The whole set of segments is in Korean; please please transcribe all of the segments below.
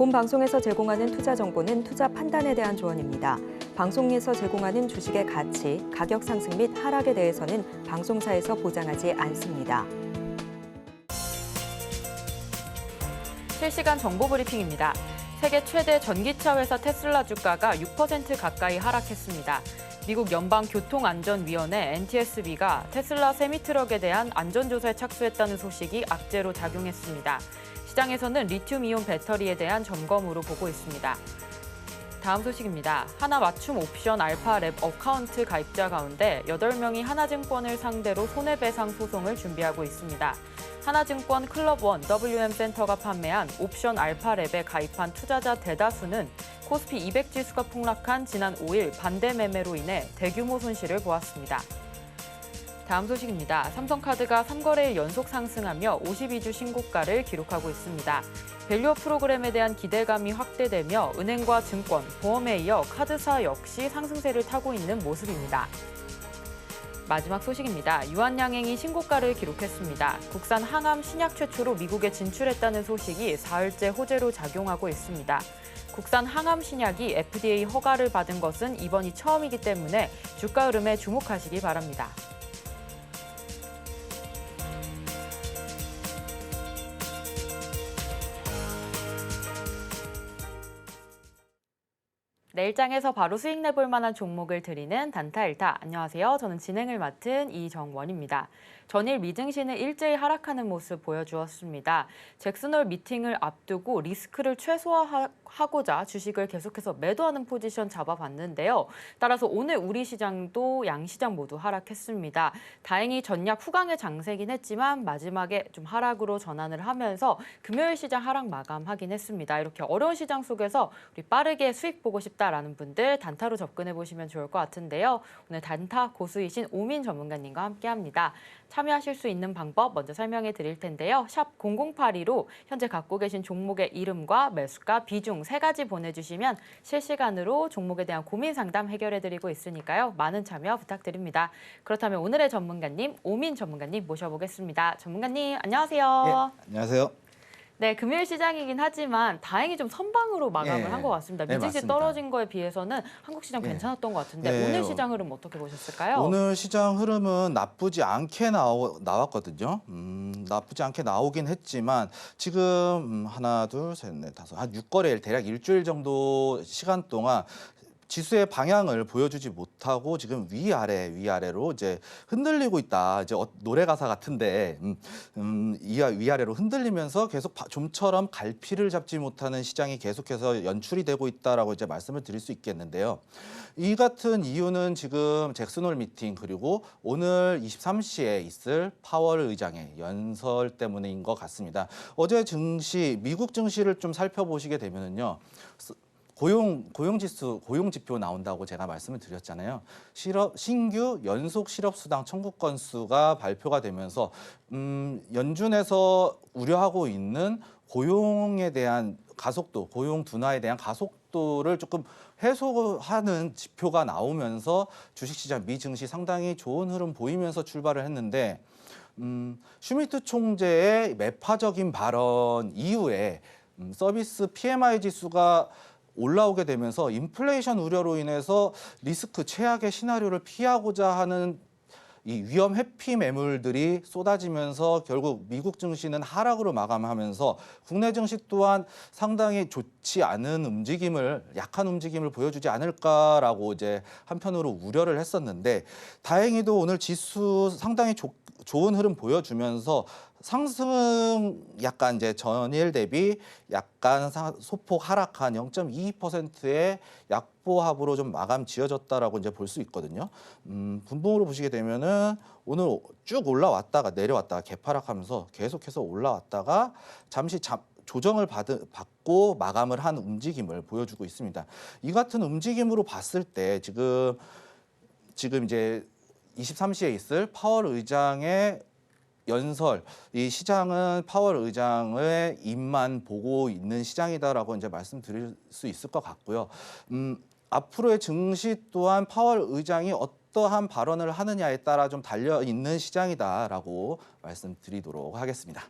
본 방송에서 제공하는 투자 정보는 투자 판단에 대한 조언입니다. 방송에서 제공하는 주식의 가치, 가격 상승 및 하락에 대해서는 방송사에서 보장하지 않습니다. 실시간 정보 브리핑입니다. 세계 최대 전기차 회사 테슬라 주가가 6% 가까이 하락했습니다. 미국 연방교통안전위원회 NTSB가 테슬라 세미트럭에 대한 안전조사에 착수했다는 소식이 악재로 작용했습니다. 시장에서는 리튬이온 배터리에 대한 점검으로 보고 있습니다. 다음 소식입니다. 하나 맞춤 옵션 알파랩 어카운트 가입자 가운데 8명이 하나증권을 상대로 손해배상 소송을 준비하고 있습니다. 하나증권 클럽원 WM센터가 판매한 옵션 알파랩에 가입한 투자자 대다수는 코스피 200 지수가 폭락한 지난 5일 반대 매매로 인해 대규모 손실을 보았습니다. 다음 소식입니다. 삼성카드가 3거래일 연속 상승하며 52주 신고가를 기록하고 있습니다. 밸류업 프로그램에 대한 기대감이 확대되며 은행과 증권, 보험에 이어 카드사 역시 상승세를 타고 있는 모습입니다. 마지막 소식입니다. 유한양행이 신고가를 기록했습니다. 국산 항암 신약 최초로 미국에 진출했다는 소식이 사흘째 호재로 작용하고 있습니다. 국산 항암 신약이 FDA 허가를 받은 것은 이번이 처음이기 때문에 주가 흐름에 주목하시기 바랍니다. 내일장에서 바로 수익 내볼 만한 종목을 드리는 단타일타. 안녕하세요. 저는 진행을 맡은 이정원입니다. 전일 미증시는 일제히 하락하는 모습 보여주었습니다. 잭슨홀 미팅을 앞두고 리스크를 최소화하고자 주식을 계속해서 매도하는 포지션 잡아봤는데요. 따라서 오늘 우리 시장도 양시장 모두 하락했습니다. 다행히 전약 후강의 장세긴 했지만 마지막에 좀 하락으로 전환을 하면서 금요일 시장 하락 마감하긴 했습니다. 이렇게 어려운 시장 속에서 우리 빠르게 수익 보고 싶다라는 분들 단타로 접근해 보시면 좋을 것 같은데요. 오늘 단타 고수이신 오민 전문가님과 함께합니다. 참여하실 수 있는 방법 먼저 설명해 드릴 텐데요. 샵 0082로 현재 갖고 계신 종목의 이름과 매수가, 비중 3가지 보내주시면 실시간으로 종목에 대한 고민 상담 해결해 드리고 있으니까요. 많은 참여 부탁드립니다. 그렇다면 오늘의 전문가님, 오민 전문가님 모셔보겠습니다. 전문가님 안녕하세요. 예, 안녕하세요. 네, 금요일 시장이긴 하지만 다행히 좀 선방으로 마감을 예. 한 것 같습니다. 네, 미증시 맞습니다. 떨어진 거에 비해서는 한국 시장 예. 괜찮았던 것 같은데 예. 오늘 시장 흐름 어떻게 보셨을까요? 오늘 시장 흐름은 나쁘지 않게 나왔거든요. 나쁘지 않게 나오긴 했지만 지금 하나, 둘, 셋, 넷, 다섯, 한 6거래일 대략 일주일 정도 시간 동안 지수의 방향을 보여주지 못하고 지금 위아래로 이제 흔들리고 있다. 이제 노래 가사 같은데 위아래로 흔들리면서 계속 좀처럼 갈피를 잡지 못하는 시장이 계속해서 연출이 되고 있다라고 이제 말씀을 드릴 수 있겠는데요. 이 같은 이유는 지금 잭슨홀 미팅 그리고 오늘 23시에 있을 파월 의장의 연설 때문인 것 같습니다. 어제 증시, 미국 증시를 좀 살펴보시게 되면은요. 고용지표 나온다고 제가 말씀을 드렸잖아요. 신규 연속 실업수당 청구 건수가 발표가 되면서 연준에서 우려하고 있는 고용에 대한 가속도, 고용 둔화에 대한 가속도를 조금 해소하는 지표가 나오면서 주식시장 미증시 상당히 좋은 흐름 보이면서 출발을 했는데 슈미트 총재의 매파적인 발언 이후에 서비스 PMI 지수가 올라오게 되면서 인플레이션 우려로 인해서 리스크 최악의 시나리오를 피하고자 하는 이 위험 회피 매물들이 쏟아지면서 결국 미국 증시는 하락으로 마감하면서 국내 증시 또한 상당히 좋지 않은 움직임을, 약한 움직임을 보여주지 않을까라고 이제 한편으로 우려를 했었는데 다행히도 오늘 지수 상당히 좋은 흐름 보여주면서 상승은 약간 이제 전일 대비 약간 소폭 하락한 0.22%의 약보합으로 좀 마감 지어졌다라고 이제 볼 수 있거든요. 분봉으로 보시게 되면은 오늘 쭉 올라왔다가 내려왔다가 개파락하면서 계속해서 올라왔다가 잠시 조정을 받고 마감을 한 움직임을 보여주고 있습니다. 이 같은 움직임으로 봤을 때 지금 이제 23시에 있을 파월 의장의 연설, 이 시장은 파월 의장의 입만 보고 있는 시장이다라고 이제 말씀드릴 수 있을 것 같고요. 앞으로의 증시 또한 파월 의장이 어떠한 발언을 하느냐에 따라 좀 달려 있는 시장이다라고 말씀드리도록 하겠습니다.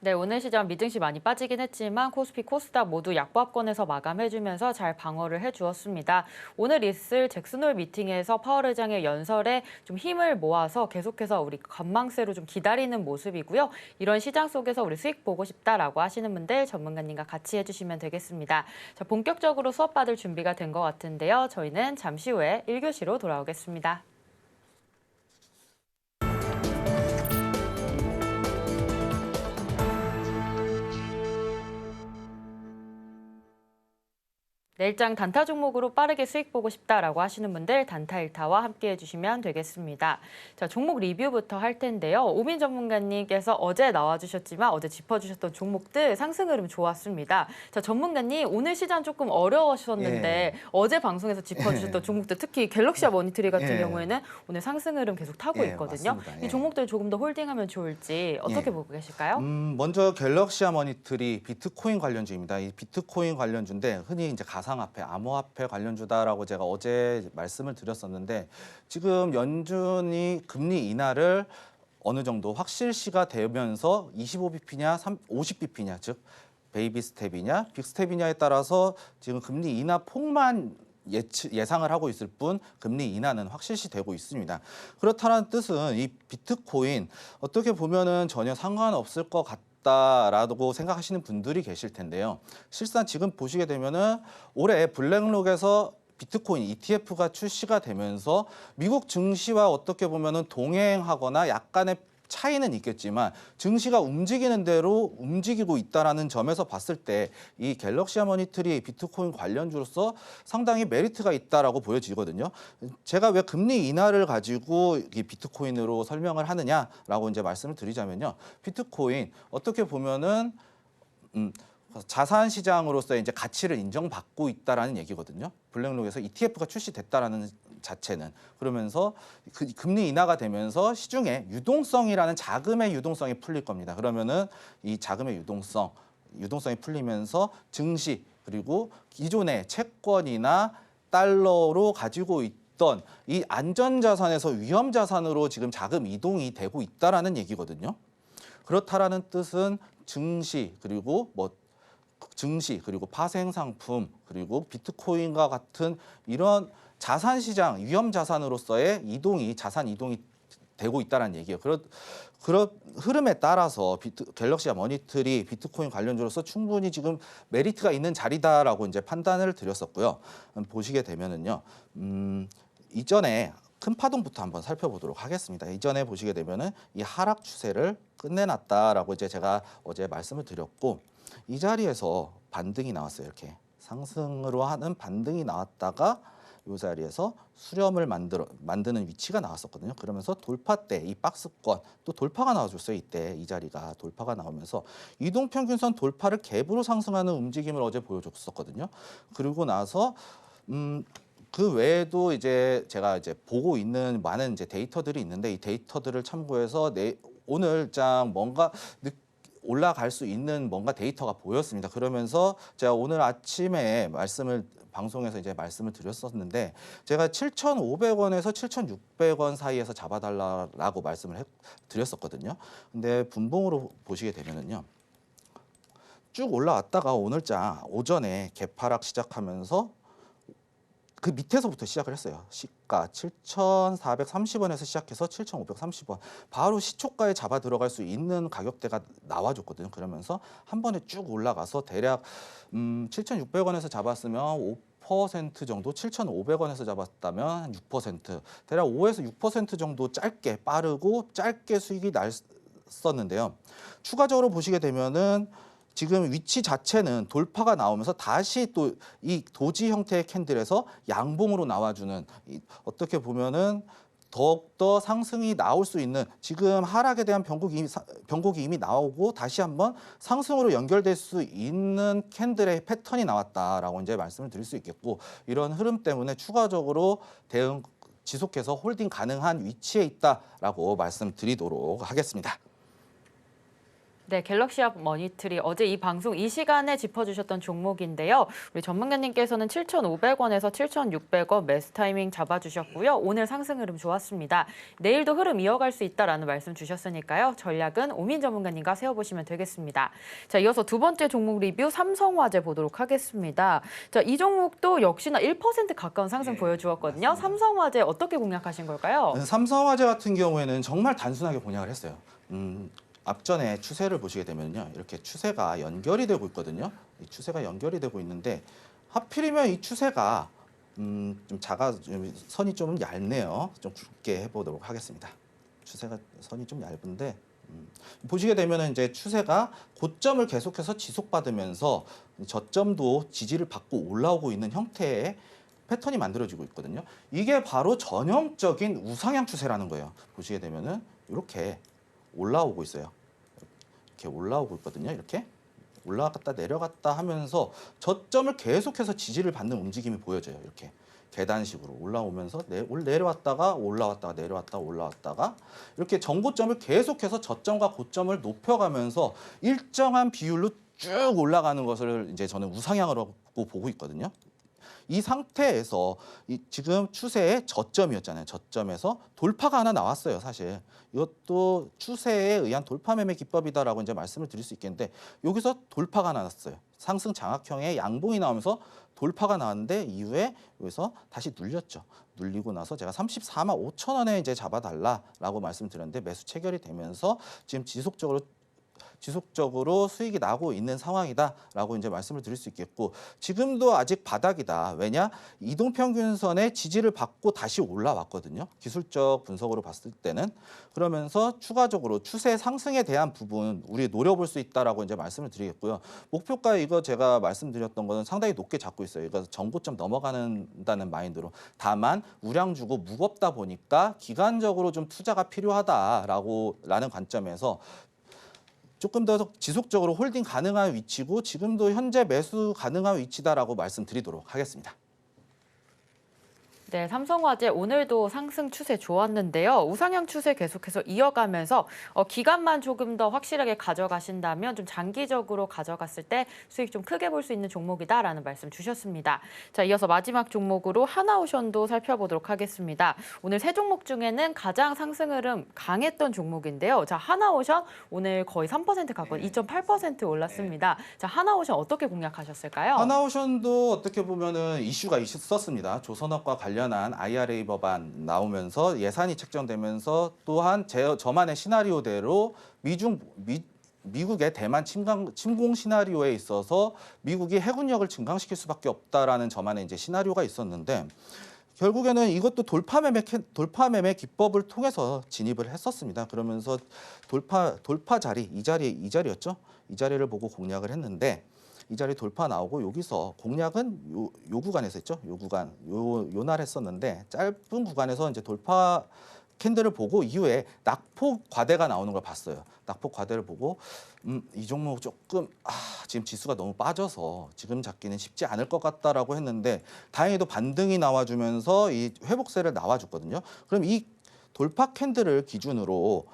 네, 오늘 시장 미증시 많이 빠지긴 했지만 코스피, 코스닥 모두 약보합권에서 마감해주면서 잘 방어를 해주었습니다. 오늘 있을 잭슨홀 미팅에서 파월 의장의 연설에 좀 힘을 모아서 계속해서 우리 관망세로 좀 기다리는 모습이고요. 이런 시장 속에서 우리 수익 보고 싶다라고 하시는 분들 전문가님과 같이 해주시면 되겠습니다. 자, 본격적으로 수업 받을 준비가 된 것 같은데요. 저희는 잠시 후에 1교시로 돌아오겠습니다. 내일장 단타 종목으로 빠르게 수익 보고 싶다라고 하시는 분들 단타 1타와 함께 해주시면 되겠습니다. 자, 종목 리뷰부터 할 텐데요. 오민 전문가님께서 어제 나와주셨지만 어제 짚어주셨던 종목들 상승 흐름 좋았습니다. 자, 전문가님 오늘 시장 조금 어려우셨는데 어제 방송에서 짚어주셨던 종목들 특히 갤럭시아 머니터리 같은 경우에는 오늘 상승 흐름 계속 타고 있거든요. 맞습니다. 이 종목들 조금 더 홀딩하면 좋을지 어떻게 보고 계실까요? 먼저 갤럭시아 머니터리 비트코인 관련주입니다. 이 비트코인 관련주인데 흔히 이제 가상화폐, 암호화폐 관련주다라고 제가 어제 말씀을 드렸었는데 지금 연준이 금리 인하를 어느 정도 확실시가 되면서 25bp냐 50bp냐 즉 베이비 스텝이냐 빅 스텝이냐에 따라서 지금 금리 인하 폭만 예상을 하고 있을 뿐 금리 인하는 확실시 되고 있습니다. 그렇다는 뜻은 이 비트코인 어떻게 보면은 전혀 상관없을 것 같다라고 생각하시는 분들이 계실 텐데요. 실상 지금 보시게 되면은 올해 블랙록에서 비트코인 ETF가 출시가 되면서 미국 증시와 어떻게 보면은 동행하거나 약간의 차이는 있겠지만 증시가 움직이는 대로 움직이고 있다라는 점에서 봤을 때 이 갤럭시아 머니터리 비트코인 관련주로서 상당히 메리트가 있다라고 보여지거든요. 제가 왜 금리 인하를 가지고 이 비트코인으로 설명을 하느냐라고 이제 말씀을 드리자면요. 비트코인 어떻게 보면은 자산 시장으로서 이제 가치를 인정받고 있다라는 얘기거든요. 블랙록에서 ETF가 출시됐다라는 자체는 그러면서 금리 인하가 되면서 시중에 유동성이라는 자금의 유동성이 풀릴 겁니다. 그러면은 이 자금의 유동성이 풀리면서 증시 그리고 기존의 채권이나 달러로 가지고 있던 이 안전자산에서 위험자산으로 지금 자금 이동이 되고 있다라는 얘기거든요. 그렇다라는 뜻은 증시 그리고 파생 상품 그리고 비트코인과 같은 이런 자산 시장 위험 자산으로서의 자산 이동이 되고 있다는 얘기예요. 그런 흐름에 따라서 갤럭시아 머니터리 비트코인 관련주로서 충분히 지금 메리트가 있는 자리다라고 이제 판단을 드렸었고요. 보시게 되면은요. 이전에 큰 파동부터 한번 살펴보도록 하겠습니다. 이전에 보시게 되면은 이 하락 추세를 끝내놨다라고 이제 제가 어제 말씀을 드렸고 이 자리에서 반등이 나왔어요. 이렇게 상승으로 하는 반등이 나왔다가 이 자리에서 수렴을 만드는 위치가 나왔었거든요. 그러면서 돌파 때 이 박스권 또 돌파가 나와줬어요. 이때 이 자리가 돌파가 나오면서 이동평균선 돌파를 갭으로 상승하는 움직임을 어제 보여줬었거든요. 그리고 나서 그 외에도 이제 제가 이제 보고 있는 많은 이제 데이터들이 있는데 이 데이터들을 참고해서 오늘장 뭔가 올라갈 수 있는 뭔가 데이터가 보였습니다. 그러면서 제가 오늘 아침에 방송에서 이제 말씀을 드렸었는데 제가 7,500원에서 7,600원 사이에서 잡아달라고 말씀을 드렸었거든요. 근데 분봉으로 보시게 되면은요. 쭉 올라왔다가 오늘장 오전에 개파락 시작하면서 그 밑에서부터 시작을 했어요. 시가 7,430원에서 시작해서 7,530원. 바로 시초가에 잡아 들어갈 수 있는 가격대가 나와줬거든요. 그러면서 한 번에 쭉 올라가서 대략 7,600원에서 잡았으면 5% 정도, 7,500원에서 잡았다면 한 6%, 대략 5에서 6% 정도 빠르고 짧게 수익이 났었는데요. 추가적으로 보시게 되면은 지금 위치 자체는 돌파가 나오면서 다시 또 이 도지 형태의 캔들에서 양봉으로 나와주는 어떻게 보면은 더욱더 상승이 나올 수 있는 지금 하락에 대한 변곡이 이미 나오고 다시 한번 상승으로 연결될 수 있는 캔들의 패턴이 나왔다라고 이제 말씀을 드릴 수 있겠고 이런 흐름 때문에 추가적으로 대응 지속해서 홀딩 가능한 위치에 있다라고 말씀드리도록 하겠습니다. 네, 갤럭시업 머니트리 어제 이 방송 이 시간에 짚어주셨던 종목인데요. 우리 전문가님께서는 7,500원에서 7,600원 매수 타이밍 잡아주셨고요. 오늘 상승 흐름 좋았습니다. 내일도 흐름 이어갈 수 있다라는 말씀 주셨으니까요. 전략은 오민 전문가님과 세워보시면 되겠습니다. 자, 이어서 두 번째 종목 리뷰 삼성화재 보도록 하겠습니다. 자, 이 종목도 역시나 1% 가까운 상승 보여주었거든요. 맞습니다. 삼성화재 어떻게 공략하신 걸까요? 삼성화재 같은 경우에는 정말 단순하게 공략을 했어요. 앞전에 추세를 보시게 되면요, 이렇게 추세가 연결이 되고 있거든요. 이 추세가 연결이 되고 있는데 하필이면 이 추세가 좀 선이 좀 얇네요. 좀 굵게 해보도록 하겠습니다. 추세가 선이 좀 얇은데 보시게 되면은 이제 추세가 고점을 계속해서 지속받으면서 저점도 지지를 받고 올라오고 있는 형태의 패턴이 만들어지고 있거든요. 이게 바로 전형적인 우상향 추세라는 거예요. 보시게 되면은 이렇게 올라오고 있어요. 이렇게 올라오고 있거든요. 이렇게 올라갔다 내려갔다 하면서 저점을 계속해서 지지를 받는 움직임이 보여져요. 이렇게 계단식으로 올라오면서 내려왔다가 올라왔다가 내려왔다가 올라왔다가 이렇게 정고점을 계속해서 저점과 고점을 높여가면서 일정한 비율로 쭉 올라가는 것을 이제 저는 우상향으로 보고 있거든요. 이 상태에서 지금 추세의 저점이었잖아요. 저점에서 돌파가 하나 나왔어요, 사실. 이것도 추세에 의한 돌파 매매 기법이다라고 이제 말씀을 드릴 수 있겠는데 여기서 돌파가 나왔어요. 상승 장악형의 양봉이 나오면서 돌파가 나왔는데 이후에 여기서 다시 눌렸죠. 눌리고 나서 제가 34만 5천 원에 이제 잡아달라라고 말씀드렸는데 매수 체결이 되면서 지금 지속적으로 수익이 나고 있는 상황이다라고 이제 말씀을 드릴 수 있겠고 지금도 아직 바닥이다. 왜냐? 이동평균선의 지지를 받고 다시 올라왔거든요. 기술적 분석으로 봤을 때는 그러면서 추가적으로 추세 상승에 대한 부분 우리 노려볼 수 있다라고 이제 말씀을 드리겠고요. 목표가 이거 제가 말씀드렸던 거는 상당히 높게 잡고 있어요. 이거 정고점 넘어가는다는 마인드로. 다만 우량 주고 무겁다 보니까 기간적으로 좀 투자가 필요하다라는 관점에서 조금 더 지속적으로 홀딩 가능한 위치고 지금도 현재 매수 가능한 위치다라고 말씀드리도록 하겠습니다. 네, 삼성화재 오늘도 상승 추세 좋았는데요. 우상향 추세 계속해서 이어가면서 기간만 조금 더 확실하게 가져가신다면 좀 장기적으로 가져갔을 때 수익 좀 크게 볼 수 있는 종목이다라는 말씀 주셨습니다. 자, 이어서 마지막 종목으로 하나오션도 살펴보도록 하겠습니다. 오늘 세 종목 중에는 가장 상승 흐름 강했던 종목인데요. 자, 하나오션 오늘 거의 3% 가까운 2.8% 올랐습니다. 자, 하나오션 어떻게 공략하셨을까요? 하나오션도 어떻게 보면은 이슈가 있었습니다. 조선업과 관련한 IRA 법안 나오면서 예산이 책정되면서 또한 저만의 시나리오대로 미국의 대만 침공 시나리오에 있어서 미국이 해군력을 증강시킬 수밖에 없다라는 저만의 이제 시나리오가 있었는데 결국에는 이것도 돌파 매매 기법을 통해서 진입을 했었습니다. 그러면서 돌파 자리 이 자리였죠. 이 자리를 보고 공략을 했는데 이 자리 돌파 나오고 여기서 공략은 요 구간에서 했죠. 요 구간 요 날 했었는데 짧은 구간에서 이제 돌파 캔들을 보고 이후에 낙폭 과대가 나오는 걸 봤어요. 낙폭 과대를 보고 이 종목 조금 지금 지수가 너무 빠져서 지금 잡기는 쉽지 않을 것 같다라고 했는데 다행히도 반등이 나와주면서 이 회복세를 나와줬거든요. 그럼 이 돌파 캔들을 기준으로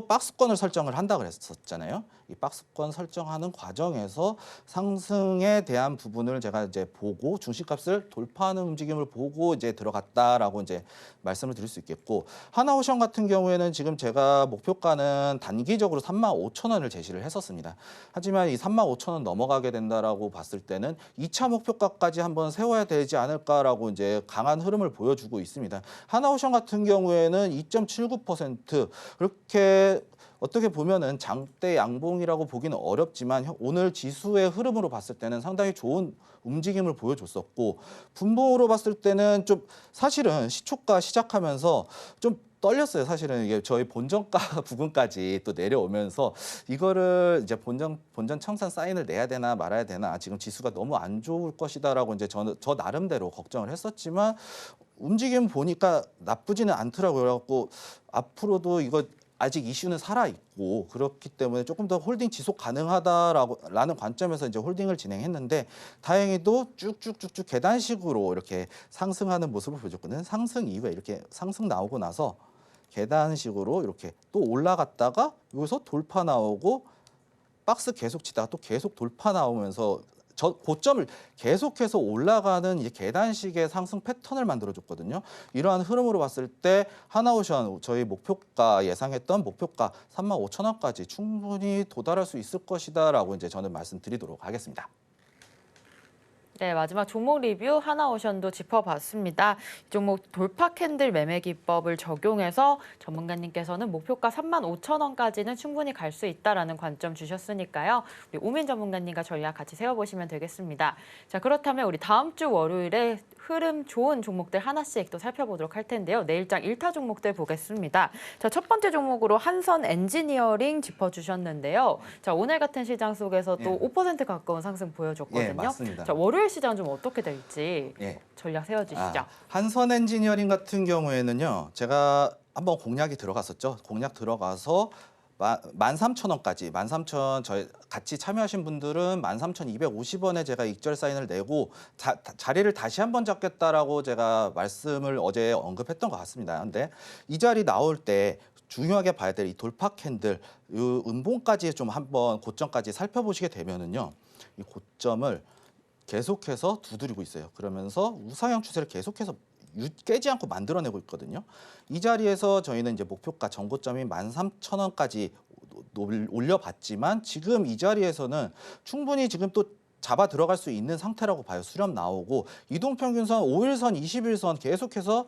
박스권을 설정을 한다 그랬었잖아요. 이 박스권 설정하는 과정에서 상승에 대한 부분을 제가 이제 보고 중심값을 돌파하는 움직임을 보고 이제 들어갔다라고 이제 말씀을 드릴 수 있겠고 하나오션 같은 경우에는 지금 제가 목표가는 단기적으로 35,000원을 제시를 했었습니다. 하지만 이 35,000원 넘어가게 된다라고 봤을 때는 2차 목표가까지 한번 세워야 되지 않을까라고 이제 강한 흐름을 보여주고 있습니다. 하나오션 같은 경우에는 2.79% 그렇게 어떻게 보면은 장대 양봉이라고 보기는 어렵지만 오늘 지수의 흐름으로 봤을 때는 상당히 좋은 움직임을 보여줬었고 분봉으로 봤을 때는 좀 사실은 시초가 시작하면서 좀 떨렸어요. 사실은 이게 저희 본전가 부근까지 또 내려오면서 이거를 이제 본전 청산 사인을 내야 되나 말아야 되나 지금 지수가 너무 안 좋을 것이다라고 이제 저 나름대로 걱정을 했었지만 움직임 보니까 나쁘지는 않더라고요. 그래갖고 앞으로도 이거 아직 이슈는 살아있고 그렇기 때문에 조금 더 홀딩 지속 가능하다라는 관점에서 이제 홀딩을 진행했는데 다행히도 쭉쭉쭉쭉 계단식으로 이렇게 상승하는 모습을 보여줬거든요. 상승 이후에 이렇게 상승 나오고 나서 계단식으로 이렇게 또 올라갔다가 여기서 돌파 나오고 박스 계속 치다가 또 계속 돌파 나오면서 저 고점을 계속해서 올라가는 이 계단식의 상승 패턴을 만들어줬거든요. 이러한 흐름으로 봤을 때 하나오션 저희 목표가 예상했던 목표가 35,000원까지 충분히 도달할 수 있을 것이다라고 이제 저는 말씀드리도록 하겠습니다. 네, 마지막 종목 리뷰 하나오션도 짚어봤습니다. 이 종목 돌파 캔들 매매 기법을 적용해서 전문가님께서는 목표가 35,000원까지는 충분히 갈 수 있다라는 관점 주셨으니까요. 우리 오민 전문가님과 전략 같이 세워보시면 되겠습니다. 자, 그렇다면 우리 다음 주 월요일에 흐름 좋은 종목들 하나씩 또 살펴보도록 할 텐데요. 내일장 1타 종목들 보겠습니다. 자, 첫 번째 종목으로 한선 엔지니어링 짚어주셨는데요. 자, 오늘 같은 시장 속에서 또 5% 가까운 상승 보여줬거든요. 예, 맞습니다. 자, 월요일 시장 좀 어떻게 될지 전략 세워주시죠. 한선 엔지니어링 같은 경우에는요. 제가 한번 공략이 들어갔었죠. 공략 들어가서 13,000원까지 13,000 저희 같이 참여하신 분들은 13,250원에 제가 익절 사인을 내고 자리를 다시 한번 잡겠다라고 제가 말씀을 어제 언급했던 것 같습니다. 근데 이 자리 나올 때 중요하게 봐야 될 이 돌파 캔들, 이 음봉까지 좀 한번 고점까지 살펴보시게 되면은요. 이 고점을 계속해서 두드리고 있어요. 그러면서 우상향 추세를 계속해서 깨지 않고 만들어내고 있거든요. 이 자리에서 저희는 이제 목표가 전고점인 13,000원까지 올려봤지만 지금 이 자리에서는 충분히 지금 또 잡아 들어갈 수 있는 상태라고 봐요. 수렴 나오고 이동평균선, 5일선, 20일선 계속해서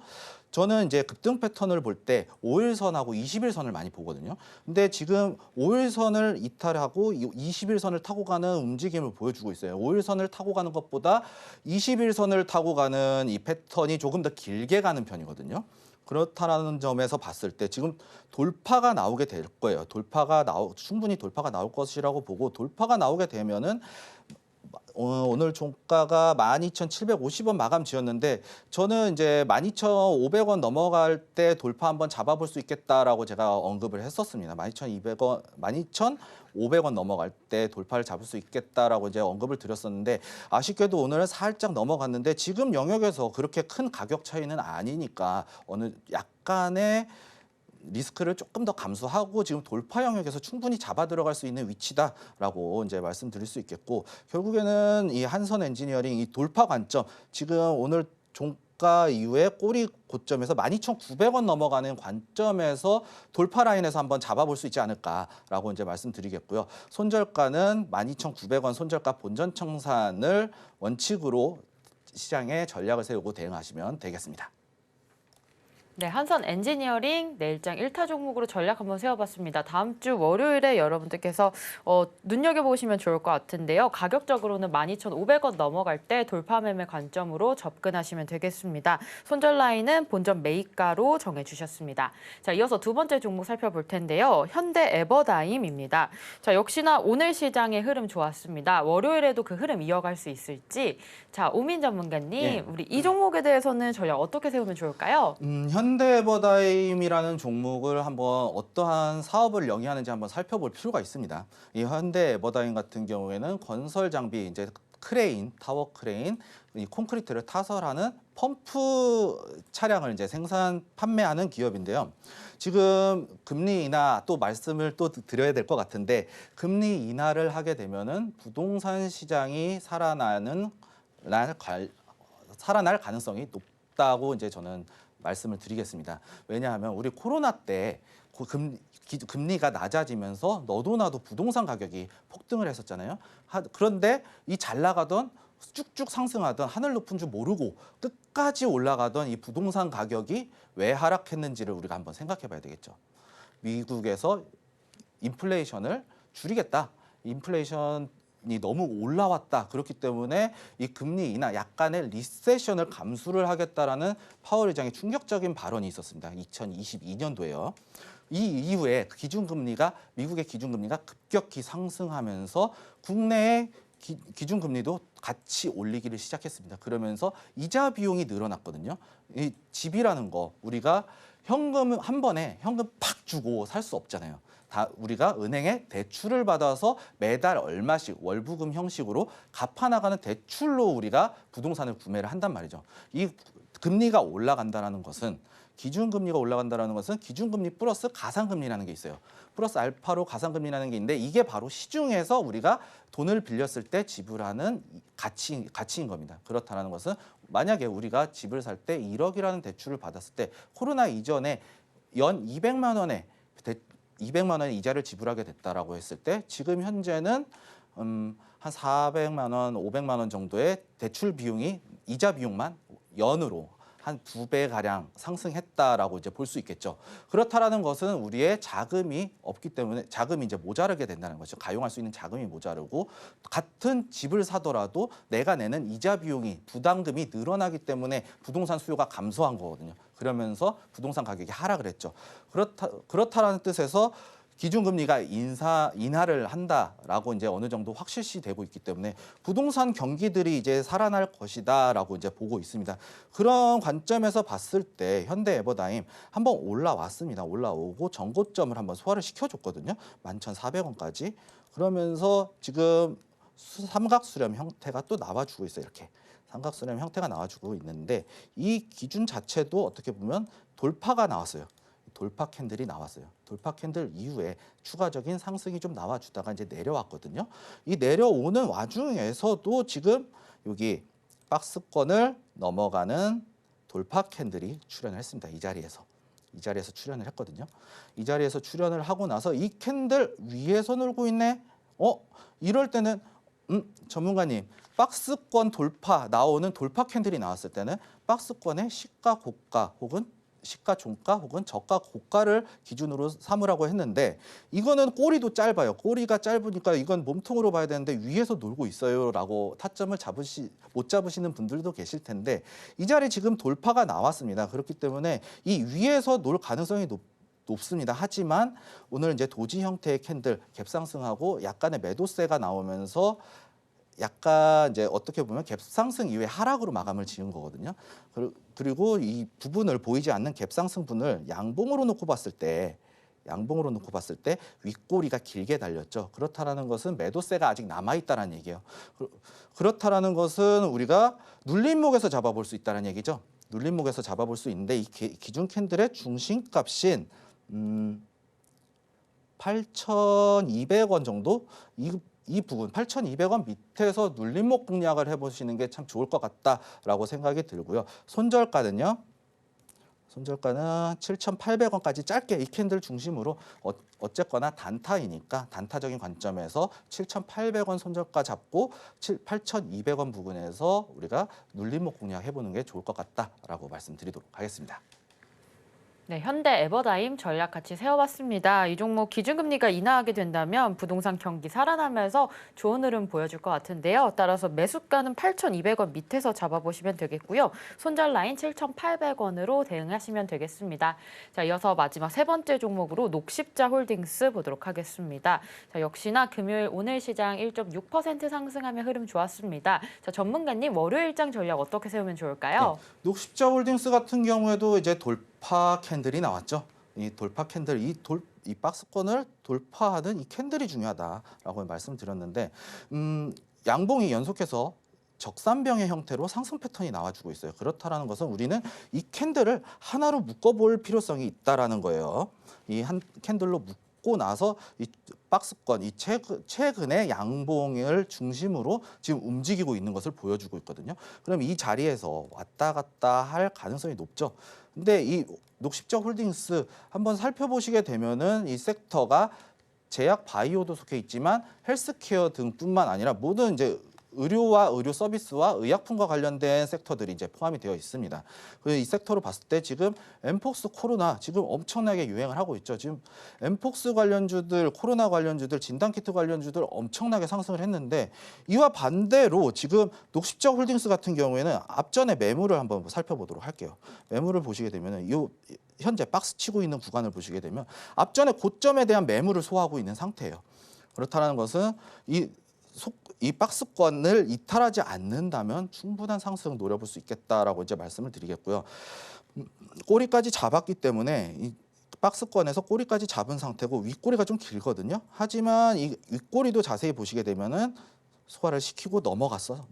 저는 이제 급등 패턴을 볼 때 5일선하고 20일선을 많이 보거든요. 근데 지금 5일선을 이탈하고 20일선을 타고 가는 움직임을 보여주고 있어요. 5일선을 타고 가는 것보다 20일선을 타고 가는 이 패턴이 조금 더 길게 가는 편이거든요. 그렇다는 점에서 봤을 때 지금 돌파가 나오게 될 거예요. 충분히 돌파가 나올 것이라고 보고 돌파가 나오게 되면은 오늘 종가가 12,750원 마감 지었는데 저는 이제 12,500원 넘어갈 때 돌파 한번 잡아볼 수 있겠다라고 제가 언급을 했었습니다. 12,200원, 12,500원 넘어갈 때 돌파를 잡을 수 있겠다라고 이제 언급을 드렸었는데 아쉽게도 오늘은 살짝 넘어갔는데 지금 영역에서 그렇게 큰 가격 차이는 아니니까 어느 약간의 리스크를 조금 더 감수하고 지금 돌파 영역에서 충분히 잡아 들어갈 수 있는 위치다라고 이제 말씀드릴 수 있겠고 결국에는 이 한선 엔지니어링 이 돌파 관점 지금 오늘 종가 이후에 꼬리 고점에서 12,900원 넘어가는 관점에서 돌파 라인에서 한번 잡아볼 수 있지 않을까라고 이제 말씀드리겠고요. 손절가는 12,900원 손절가 본전 청산을 원칙으로 시장에 전략을 세우고 대응하시면 되겠습니다. 네, 한선 엔지니어링 내일장 1타 종목으로 전략 한번 세워봤습니다. 다음 주 월요일에 여러분들께서 눈여겨보시면 좋을 것 같은데요. 가격적으로는 12,500원 넘어갈 때 돌파 매매 관점으로 접근하시면 되겠습니다. 손절 라인은 본전 매입가로 정해주셨습니다. 자, 이어서 두 번째 종목 살펴볼 텐데요. 현대 에버다임입니다. 자, 역시나 오늘 시장의 흐름 좋았습니다. 월요일에도 그 흐름 이어갈 수 있을지. 자, 오민 전문가님, 우리 이 종목에 대해서는 전략 어떻게 세우면 좋을까요? 현대에버다임이라는 종목을 한번 어떠한 사업을 영위하는지 한번 살펴볼 필요가 있습니다. 이 현대에버다임 같은 경우에는 건설 장비, 이제 크레인, 타워 크레인, 이 콘크리트를 타설하는 펌프 차량을 이제 판매하는 기업인데요. 지금 금리 인하 또 말씀을 또 드려야 될 것 같은데 금리 인하를 하게 되면은 부동산 시장이 살아날 가능성이 높다고 이제 저는 말씀을 드리겠습니다. 왜냐하면 우리 코로나 때 금리가 낮아지면서 너도 나도 부동산 가격이 폭등을 했었잖아요. 그런데 이 잘 나가던 쭉쭉 상승하던 하늘 높은 줄 모르고 끝까지 올라가던 이 부동산 가격이 왜 하락했는지를 우리가 한번 생각해 봐야 되겠죠. 미국에서 인플레이션을 줄이겠다. 인플레이션이 너무 올라왔다. 그렇기 때문에 이 금리 인하 약간의 리세션을 감수를 하겠다라는 파월 의장의 충격적인 발언이 있었습니다. 2022년도에요. 이 이후에 미국의 기준금리가 급격히 상승하면서 국내의 기준금리도 같이 올리기를 시작했습니다. 그러면서 이자 비용이 늘어났거든요. 이 집이라는 거 우리가 현금 한 번에 현금 팍 주고 살 수 없잖아요. 우리가 은행에 대출을 받아서 매달 얼마씩 월부금 형식으로 갚아나가는 대출로 우리가 부동산을 구매를 한단 말이죠. 이 금리가 올라간다는 것은 기준금리가 올라간다는 것은 기준금리 플러스 가상금리라는 게 있어요. 플러스 알파로 가상금리라는 게 있는데 이게 바로 시중에서 우리가 돈을 빌렸을 때 지불하는 가치인 겁니다. 그렇다는 것은 만약에 우리가 집을 살 때 1억이라는 대출을 받았을 때 코로나 이전에 연 200만 원의 이자를 지불하게 됐다라고 했을 때 지금 현재는 한 400만 원, 500만 원 정도의 대출 비용이 이자 비용만 연으로 한 2배 가량 상승했다라고 이제 볼 수 있겠죠. 그렇다라는 것은 우리의 자금이 없기 때문에 자금이 이제 모자르게 된다는 거죠. 가용할 수 있는 자금이 모자르고 같은 집을 사더라도 내가 내는 이자 비용이 부담금이 늘어나기 때문에 부동산 수요가 감소한 거거든요. 그러면서 부동산 가격이 하락을 했죠. 그렇다라는 뜻에서 기준금리가 인하를 한다라고 이제 어느 정도 확실시되고 있기 때문에 부동산 경기들이 이제 살아날 것이다라고 이제 보고 있습니다. 그런 관점에서 봤을 때 현대 에버다임 한번 올라왔습니다. 올라오고 전고점을 한번 소화를 시켜줬거든요. 11,400원까지. 그러면서 지금 삼각수렴 형태가 또 나와주고 있어요. 이렇게. 삼각수렴 형태가 나와주고 있는데 이 기준 자체도 어떻게 보면 돌파가 나왔어요. 돌파 캔들이 나왔어요. 돌파 캔들 이후에 추가적인 상승이 좀 나와주다가 이제 내려왔거든요. 이 내려오는 와중에서도 지금 여기 박스권을 넘어가는 돌파 캔들이 출현을 했습니다. 이 자리에서 출현을 했거든요. 이 자리에서 출현을 하고 나서 이 캔들 위에서 놀고 있네. 이럴 때는 전문가님 박스권 돌파 나오는 돌파 캔들이 나왔을 때는 박스권의 시가 고가 혹은 시가 종가 혹은 저가 고가를 기준으로 삼으라고 했는데 이거는 꼬리도 짧아요. 꼬리가 짧으니까 이건 몸통으로 봐야 되는데 위에서 놀고 있어요라고 타점을 못 잡으시는 분들도 계실 텐데 이 자리 지금 돌파가 나왔습니다. 그렇기 때문에 이 위에서 놀 가능성이 높습니다. 하지만 오늘 이제 도지 형태의 캔들 갭상승하고 약간의 매도세가 나오면서 약간 이제 어떻게 보면 갭상승 이후에 하락으로 마감을 지은 거거든요. 그리고 이 부분을 보이지 않는 갭상승분을 양봉으로 놓고 봤을 때 윗꼬리가 길게 달렸죠. 그렇다라는 것은 매도세가 아직 남아있다는 얘기예요. 그렇다라는 것은 우리가 눌림목에서 잡아볼 수 있다는 얘기죠. 눌림목에서 잡아볼 수 있는데 이 기준 캔들의 중심값인 8,200원 정도 이 부분 8,200원 밑에서 눌림목 공략을 해보시는 게 참 좋을 것 같다라고 생각이 들고요. 손절가는요. 손절가는 7,800원까지 짧게 이 캔들 중심으로 어쨌거나 단타이니까 단타적인 관점에서 7,800원 손절가 잡고 8,200원 부근에서 우리가 눌림목 공략해보는 게 좋을 것 같다라고 말씀드리도록 하겠습니다. 네, 현대 에버다임 전략 같이 세워봤습니다. 이 종목 기준금리가 인하하게 된다면 부동산 경기 살아나면서 좋은 흐름 보여줄 것 같은데요. 따라서 매수가는 8,200원 밑에서 잡아보시면 되겠고요. 손절 라인 7,800원으로 대응하시면 되겠습니다. 자, 이어서 마지막 세 번째 종목으로 녹십자 홀딩스 보도록 하겠습니다. 자, 역시나 금요일 오늘 시장 1.6% 상승하며 흐름 좋았습니다. 자, 전문가님 월요일장 전략 어떻게 세우면 좋을까요? 네, 녹십자 홀딩스 같은 경우에도 이제 돌파 캔들이 나왔죠. 이 돌파 캔들, 이 박스권을 돌파하는 이 캔들이 중요하다라고 말씀드렸는데 양봉이 연속해서 적산병의 형태로 상승 패턴이 나와주고 있어요. 그렇다라는 것은 우리는 이 캔들을 하나로 묶어볼 필요성이 있다라는 거예요. 이 한 캔들로 묶고 나서 이 박스권, 이 최근의 양봉을 중심으로 지금 움직이고 있는 것을 보여주고 있거든요. 그럼 이 자리에서 왔다 갔다 할 가능성이 높죠. 근데 이 녹십자 홀딩스 한번 살펴보시게 되면은 이 섹터가 제약 바이오도 속해 있지만 헬스케어 등뿐만 아니라 모든 이제 의료와 의료 서비스와 의약품과 관련된 섹터들이 이제 포함이 되어 있습니다. 이 섹터로 봤을 때 지금 엠폭스 코로나 지금 엄청나게 유행을 하고 있죠. 지금 엠폭스 관련주들, 코로나 관련주들, 진단키트 관련주들 엄청나게 상승을 했는데 이와 반대로 지금 녹십자 홀딩스 같은 경우에는 앞전에 매물을 한번 살펴보도록 할게요. 매물을 보시게 되면 이 현재 박스 치고 있는 구간을 보시게 되면 앞전에 고점에 대한 매물을 소화하고 있는 상태예요. 그렇다는 것은 이 박스권을 이탈하지 않는다면 충분한 상승을 노려볼 수 있겠다라고 이제 말씀을 드리겠고요. 꼬리까지 잡았기 때문에 이 박스권에서 꼬리까지 잡은 상태고 윗꼬리가 좀 길거든요. 하지만 이 윗꼬리도 자세히 보시게 되면은 소화를 시키고 넘어가서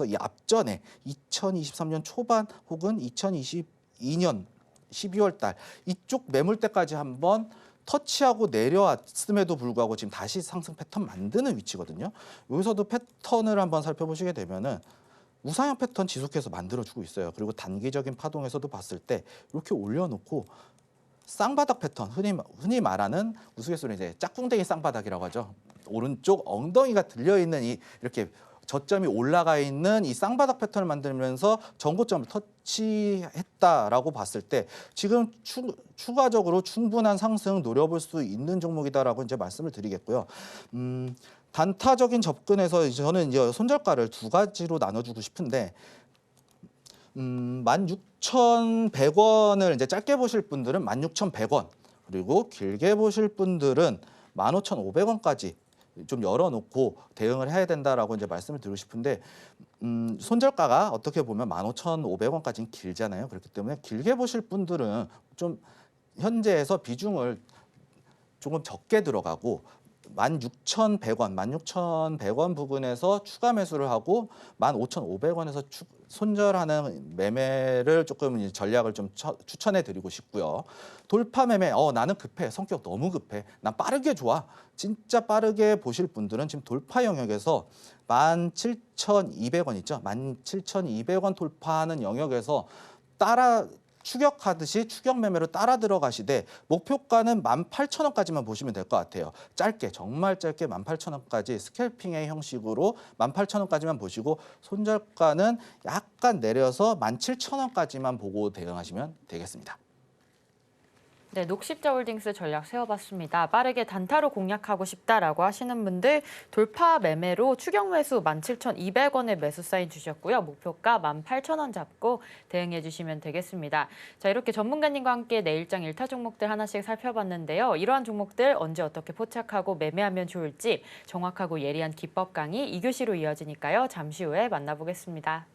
이 앞전에 2023년 초반 혹은 2022년 12월 달 이쪽 매물대까지 한번 터치하고 내려왔음에도 불구하고 지금 다시 상승 패턴 만드는 위치거든요. 여기서도 패턴을 한번 살펴보시게 되면은 우상향 패턴 지속해서 만들어주고 있어요. 그리고 단기적인 파동에서도 봤을 때 이렇게 올려놓고 쌍바닥 패턴, 흔히 말하는 우스갯소리 이제 짝꿍댕이 쌍바닥이라고 하죠. 오른쪽 엉덩이가 들려있는 이렇게 저점이 올라가 있는 이 쌍바닥 패턴을 만들면서 전고점을 터치했다라고 봤을 때 지금 추가적으로 충분한 상승 노려볼 수 있는 종목이다라고 이제 말씀을 드리겠고요. 단타적인 접근에서 저는 이제 손절가를 두 가지로 나눠주고 싶은데 16,100원을 이제 짧게 보실 분들은 16,100원 그리고 길게 보실 분들은 15,500원까지 좀 열어놓고 대응을 해야 된다라고 이제 말씀을 드리고 싶은데 손절가가 어떻게 보면 15,500원까지는 길잖아요. 그렇기 때문에 길게 보실 분들은 좀 현재에서 비중을 조금 적게 들어가고 16,100원, 16,100원 부분에서 추가 매수를 하고 15,500원에서 손절하는 매매를 조금 전략을 좀 추천해 드리고 싶고요. 돌파 매매, 나는 급해, 성격 너무 급해, 난 빠르게 좋아. 진짜 빠르게 보실 분들은 지금 돌파 영역에서 17,200원 있죠. 17,200원 돌파하는 영역에서 따라 추격하듯이 추격 매매로 따라 들어가시되 목표가는 18,000원까지만 보시면 될 것 같아요. 짧게 정말 짧게 18,000원까지 스캘핑의 형식으로 18,000원까지만 보시고 손절가는 약간 내려서 17,000원까지만 보고 대응하시면 되겠습니다. 네, 녹십자홀딩스 전략 세워봤습니다. 빠르게 단타로 공략하고 싶다라고 하시는 분들 돌파 매매로 추격 매수 17,200원의 매수 사인 주셨고요. 목표가 18,000원 잡고 대응해 주시면 되겠습니다. 자, 이렇게 전문가님과 함께 내일장 1타 종목들 하나씩 살펴봤는데요. 이러한 종목들 언제 어떻게 포착하고 매매하면 좋을지 정확하고 예리한 기법 강의 2교시로 이어지니까요. 잠시 후에 만나보겠습니다.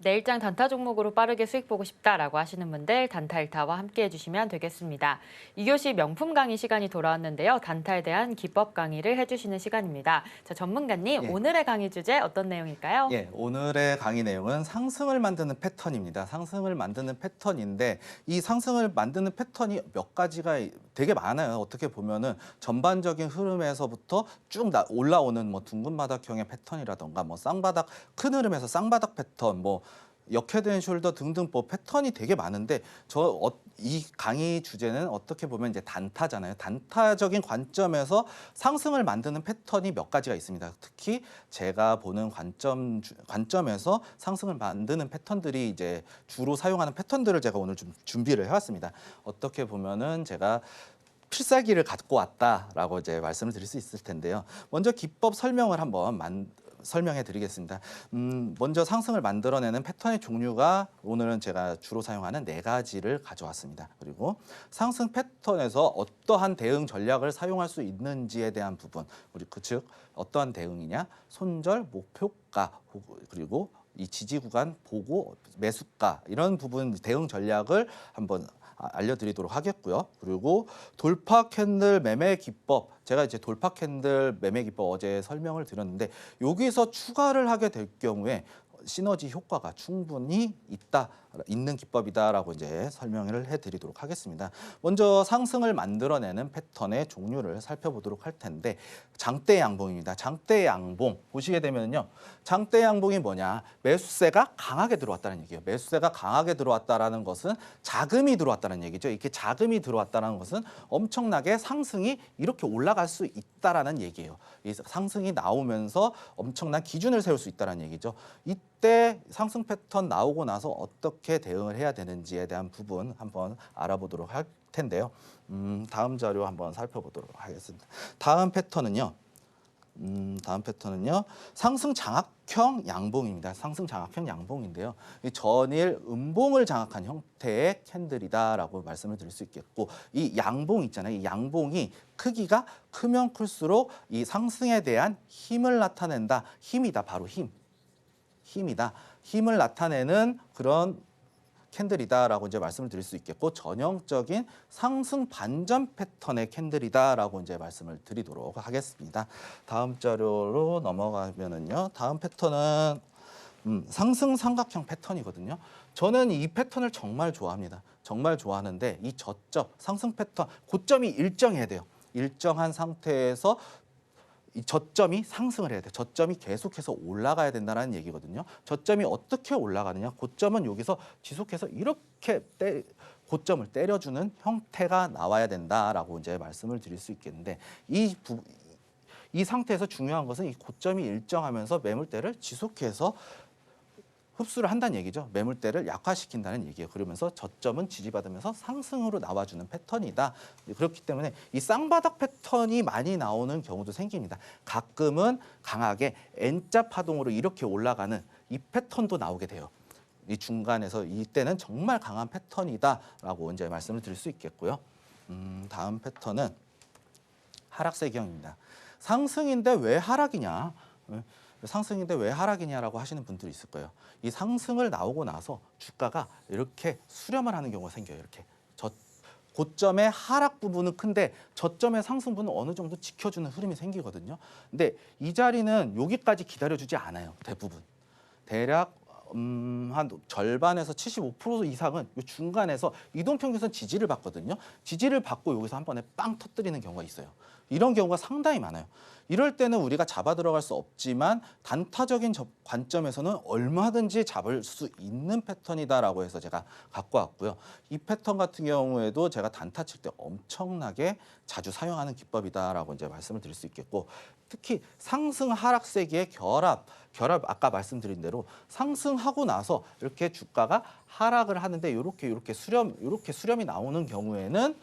내일장 단타 종목으로 빠르게 수익 보고 싶다라고 하시는 분들 단타 1타와 함께 해주시면 되겠습니다. 2교시 명품 강의 시간이 돌아왔는데요. 단타에 대한 기법 강의를 해주시는 시간입니다. 자, 전문가님, 예. 오늘의 강의 주제 어떤 내용일까요? 예, 오늘의 강의 내용은 상승을 만드는 패턴입니다. 상승을 만드는 패턴인데 이 상승을 만드는 패턴이 몇 가지가 되게 많아요. 어떻게 보면은 전반적인 흐름에서부터 쭉 올라오는 뭐 둥근 바닥형의 패턴이라던가 뭐 쌍바닥 큰 흐름에서 쌍바닥 패턴 뭐 역헤드앤 숄더 등등 뭐 패턴이 되게 많은데 이 강의 주제는 어떻게 보면 이제 단타잖아요. 단타적인 관점에서 상승을 만드는 패턴이 몇 가지가 있습니다. 특히 제가 보는 관점에서 상승을 만드는 패턴들이 이제 주로 사용하는 패턴들을 제가 오늘 좀 준비를 해왔습니다. 어떻게 보면은 제가 필살기를 갖고 왔다라고 이제 말씀을 드릴 수 있을 텐데요. 먼저 기법 설명을 한번 설명해 드리겠습니다. 먼저 상승을 만들어내는 패턴의 종류가 오늘은 제가 주로 사용하는 4가지를 가져왔습니다. 그리고 상승 패턴에서 어떠한 대응 전략을 사용할 수 있는지에 대한 부분, 즉 어떠한 대응이냐, 손절, 목표가, 그리고 이 지지 구간 보고 매수가 이런 부분 대응 전략을 한번 알려드리도록 하겠고요. 그리고 돌파 캔들 매매 기법, 제가 이제 돌파 캔들 매매 기법 어제 설명을 드렸는데 여기서 추가를 하게 될 경우에 시너지 효과가 충분히 있다. 있는 기법이다라고 이제 설명을 해드리도록 하겠습니다. 먼저 상승을 만들어내는 패턴의 종류를 살펴보도록 할 텐데 장대 양봉입니다. 장대 양봉 보시게 되면요, 장대 양봉이 뭐냐? 매수세가 강하게 들어왔다는 얘기예요. 매수세가 강하게 들어왔다라는 것은 자금이 들어왔다는 얘기죠. 이렇게 자금이 들어왔다는 것은 엄청나게 상승이 이렇게 올라갈 수 있다라는 얘기예요. 이 상승이 나오면서 엄청난 기준을 세울 수 있다는 얘기죠. 이때 상승 패턴 나오고 나서 어떻게 대응을 해야 되는지에 대한 부분 한번 알아보도록 할 텐데요. 다음 자료 한번 살펴보도록 하겠습니다. 다음 패턴은요. 상승 장악형 양봉입니다. 상승 장악형 양봉인데요. 이 전일 음봉을 장악한 형태의 캔들이다라고 말씀을 드릴 수 있겠고, 이 양봉 있잖아요. 이 양봉이 크기가 크면 클수록 이 상승에 대한 힘을 나타낸다. 힘이다. 바로 힘이다. 힘을 나타내는 그런 캔들이다라고 이제 말씀을 드릴 수 있겠고, 전형적인 상승 반전 패턴의 캔들이다라고 이제 말씀을 드리도록 하겠습니다. 다음 자료로 넘어가면은요, 다음 패턴은 상승 삼각형 패턴이거든요. 저는 이 패턴을 정말 좋아합니다. 정말 좋아하는데 이 저점 상승 패턴 고점이 일정해야 돼요. 일정한 상태에서 이 저점이 상승을 해야 돼. 저점이 계속해서 올라가야 된다는 얘기거든요. 저점이 어떻게 올라가느냐? 고점은 여기서 지속해서 이렇게 고점을 때려주는 형태가 나와야 된다라고 이제 말씀을 드릴 수 있겠는데, 이 상태에서 중요한 것은 이 고점이 일정하면서 매물대를 지속해서 흡수를 한다는 얘기죠. 매물대를 약화시킨다는 얘기예요. 그러면서 저점은 지지받으면서 상승으로 나와주는 패턴이다. 그렇기 때문에 이 쌍바닥 패턴이 많이 나오는 경우도 생깁니다. 가끔은 강하게 N자 파동으로 이렇게 올라가는 이 패턴도 나오게 돼요. 이 중간에서 이때는 정말 강한 패턴이다라고 이제 말씀을 드릴 수 있겠고요. 다음 패턴은 하락세경입니다. 상승인데 왜 하락이냐? 상승인데 왜 하락이냐라고 하시는 분들이 있을 거예요. 이 상승을 나오고 나서 주가가 이렇게 수렴을 하는 경우가 생겨요. 이렇게 고점의 하락 부분은 큰데 저점의 상승 부분은 어느 정도 지켜주는 흐름이 생기거든요. 근데 이 자리는 여기까지 기다려주지 않아요. 대부분. 대략 한 절반에서 75% 이상은 이 중간에서 이동평균선 지지를 받거든요. 지지를 받고 여기서 한 번에 빵 터뜨리는 경우가 있어요. 이런 경우가 상당히 많아요. 이럴 때는 우리가 잡아 들어갈 수 없지만 단타적인 관점에서는 얼마든지 잡을 수 있는 패턴이다라고 해서 제가 갖고 왔고요. 이 패턴 같은 경우에도 제가 단타 칠 때 엄청나게 자주 사용하는 기법이다라고 이제 말씀을 드릴 수 있겠고, 특히 상승 하락세기의 결합 아까 말씀드린 대로 상승하고 나서 이렇게 주가가 하락을 하는데 이렇게 수렴이 나오는 경우에는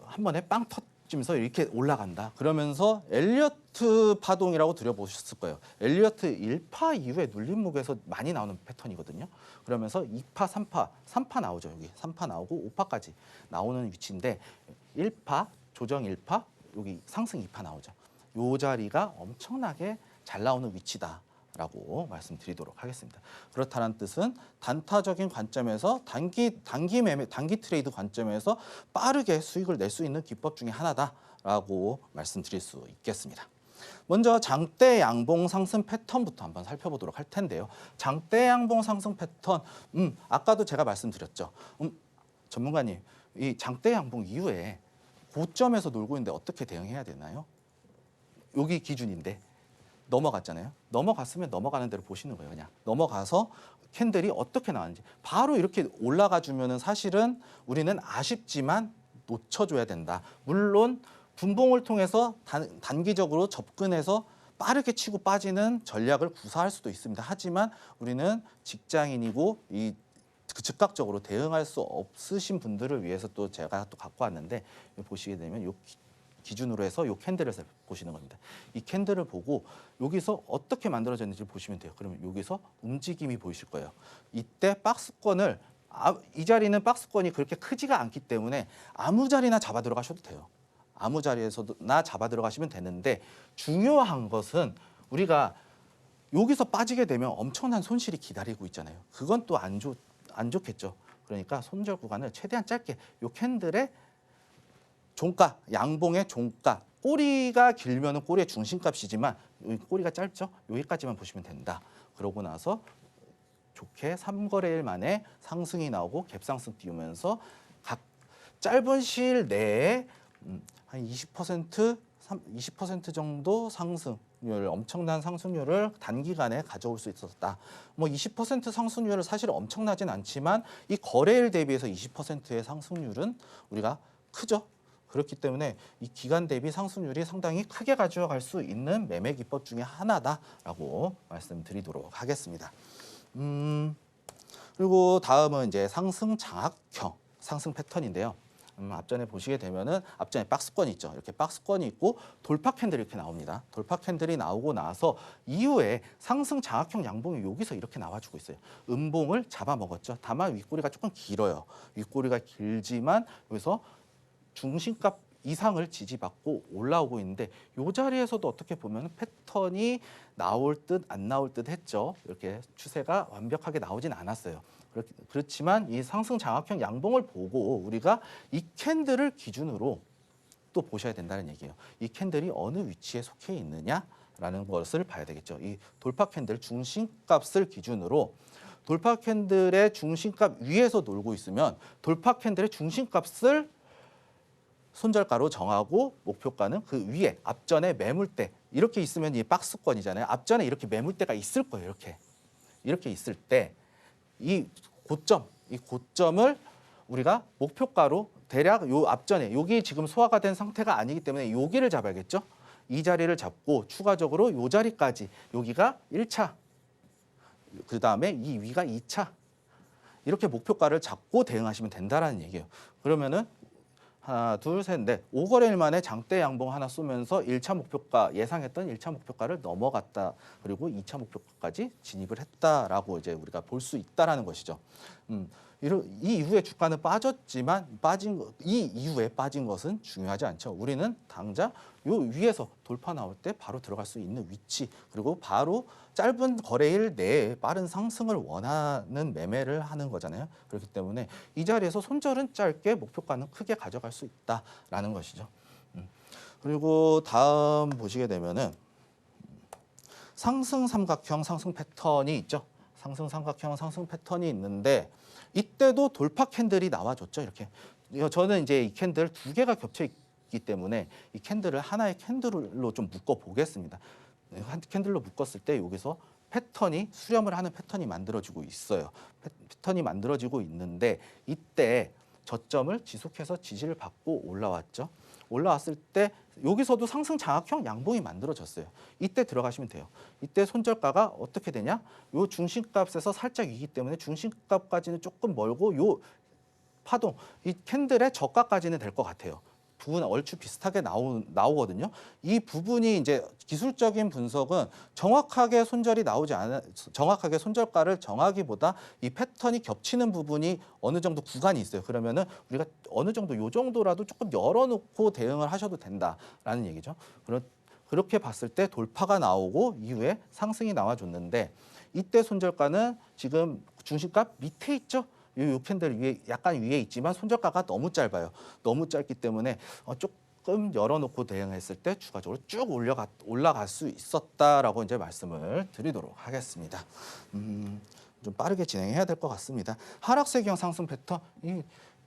한 번에 빵 터지면서 이렇게 올라간다. 그러면서 엘리어트 파동이라고 들어보셨을 거예요. 엘리어트 1파 이후에 눌림목에서 많이 나오는 패턴이거든요. 그러면서 2파, 3파 나오죠. 여기 3파 나오고 5파까지 나오는 위치인데 1파, 조정 1파, 여기 상승 2파 나오죠. 요 자리가 엄청나게 잘 나오는 위치다라고 말씀드리도록 하겠습니다. 그렇다는 뜻은 단타적인 관점에서 단기 트레이드 관점에서 빠르게 수익을 낼 수 있는 기법 중에 하나다라고 말씀드릴 수 있겠습니다. 먼저 장대 양봉 상승 패턴부터 한번 살펴보도록 할 텐데요. 장대 양봉 상승 패턴, 아까도 제가 말씀드렸죠. 전문가님, 이 장대 양봉 이후에 고점에서 놀고 있는데 어떻게 대응해야 되나요? 여기 기준인데 넘어갔잖아요. 넘어갔으면 넘어가는 대로 보시는 거예요. 그냥 넘어가서 캔들이 어떻게 나왔는지 바로 이렇게 올라가 주면은 사실은 우리는 아쉽지만 놓쳐줘야 된다. 물론 분봉을 통해서 단기적으로 접근해서 빠르게 치고 빠지는 전략을 구사할 수도 있습니다. 하지만 우리는 직장인이고 즉각적으로 대응할 수 없으신 분들을 위해서 또 제가 또 갖고 왔는데, 보시게 되면 요 기준으로 해서 이 캔들을 보시는 겁니다. 이 캔들을 보고 여기서 어떻게 만들어졌는지 보시면 돼요. 그러면 여기서 움직임이 보이실 거예요. 이때 박스권을 이 자리는 박스권이 그렇게 크지가 않기 때문에 아무 자리나 잡아 들어가셔도 돼요. 아무 자리에서나 잡아 들어가시면 되는데, 중요한 것은 우리가 여기서 빠지게 되면 엄청난 손실이 기다리고 있잖아요. 그건 또 안 좋겠죠. 그러니까 손절 구간을 최대한 짧게 이 캔들의 종가, 양봉의 종가, 꼬리가 길면은 꼬리의 중심값이지만 여기 꼬리가 짧죠? 여기까지만 보시면 된다. 그러고 나서 좋게 3거래일 만에 상승이 나오고 갭상승 띄우면서 각 짧은 시일 내에 한 20% 정도 상승률, 엄청난 상승률을 단기간에 가져올 수 있었다. 뭐 20% 상승률은 사실 엄청나진 않지만 이 거래일 대비해서 20%의 상승률은 우리가 크죠. 그렇기 때문에 이 기간 대비 상승률이 상당히 크게 가져갈 수 있는 매매 기법 중에 하나다라고 말씀드리도록 하겠습니다. 그리고 다음은 이제 상승 장악형 상승 패턴인데요. 앞전에 보시게 되면은 앞전에 박스권이 있죠. 이렇게 박스권이 있고 돌파 캔들이 이렇게 나옵니다. 돌파 캔들이 나오고 나서 이후에 상승 장악형 양봉이 여기서 이렇게 나와주고 있어요. 음봉을 잡아먹었죠. 다만 윗꼬리가 조금 길어요. 윗꼬리가 길지만 여기서 중심값 이상을 지지받고 올라오고 있는데 이 자리에서도 어떻게 보면 패턴이 나올 듯 안 나올 듯 했죠. 이렇게 추세가 완벽하게 나오진 않았어요. 그렇지만 이 상승 장악형 양봉을 보고 우리가 이 캔들을 기준으로 또 보셔야 된다는 얘기예요. 이 캔들이 어느 위치에 속해 있느냐라는 것을 봐야 되겠죠. 이 돌파 캔들 중심값을 기준으로 돌파 캔들의 중심값 위에서 놀고 있으면 돌파 캔들의 중심값을 손절가로 정하고 목표가는 그 위에 앞전에 매물대 이렇게 있으면 이 박스권이잖아요. 앞전에 이렇게 매물대가 있을 거예요. 이렇게 있을 때 이 고점을 우리가 목표가로 대략 요 앞전에 여기 지금 소화가 된 상태가 아니기 때문에 여기를 잡아야겠죠. 이 자리를 잡고 추가적으로 요 자리까지 여기가 1차 그다음에 이 위가 2차 이렇게 목표가를 잡고 대응하시면 된다라는 얘기예요. 그러면은 하나, 둘, 셋, 넷. 5거래일 만에 장대 양봉 하나 쏘면서 1차 목표가 예상했던 1차 목표가를 넘어갔다. 그리고 2차 목표가까지 진입을 했다라고 이제 우리가 볼 수 있다라는 것이죠. 이 이후에 주가는 빠졌지만 이 이후에 빠진 것은 중요하지 않죠. 우리는 당장 요 위에서 돌파 나올 때 바로 들어갈 수 있는 위치 그리고 바로 짧은 거래일 내에 빠른 상승을 원하는 매매를 하는 거잖아요. 그렇기 때문에 이 자리에서 손절은 짧게 목표가는 크게 가져갈 수 있다라는 것이죠. 그리고 다음 보시게 되면은 상승 삼각형 상승 패턴이 있죠. 상승 삼각형 상승 패턴이 있는데 이때도 돌파 캔들이 나와줬죠. 이렇게 저는 이제 이 캔들 두 개가 겹쳐 있기 때문에 이 캔들을 하나의 캔들로 좀 묶어 보겠습니다. 한 캔들로 묶었을 때 여기서 패턴이 수렴을 하는 패턴이 만들어지고 있어요. 패턴이 만들어지고 있는데 이때 저점을 지속해서 지지를 받고 올라왔죠. 올라왔을 때 여기서도 상승 장악형 양봉이 만들어졌어요. 이때 들어가시면 돼요. 이때 손절가가 어떻게 되냐? 요 중심값에서 살짝 위기 때문에 중심값까지는 조금 멀고 요 파동, 이 캔들의 저가까지는 될 것 같아요. 부분 얼추 비슷하게 나오거든요. 이 부분이 이제 기술적인 분석은 정확하게 손절이 나오지 않아 정확하게 손절가를 정하기보다 이 패턴이 겹치는 부분이 어느 정도 구간이 있어요. 그러면은 우리가 어느 정도 요 정도라도 조금 열어놓고 대응을 하셔도 된다라는 얘기죠. 그렇게 봤을 때 돌파가 나오고 이후에 상승이 나와줬는데 이때 손절가는 지금 중심값 밑에 있죠. 요 캔들 위에 약간 위에 있지만 손절가가 너무 짧아요. 너무 짧기 때문에 조금 열어놓고 대응했을 때 추가적으로 쭉 올라갈 수 있었다라고 이제 말씀을 드리도록 하겠습니다. 좀 빠르게 진행해야 될 것 같습니다. 하락세경 상승 패턴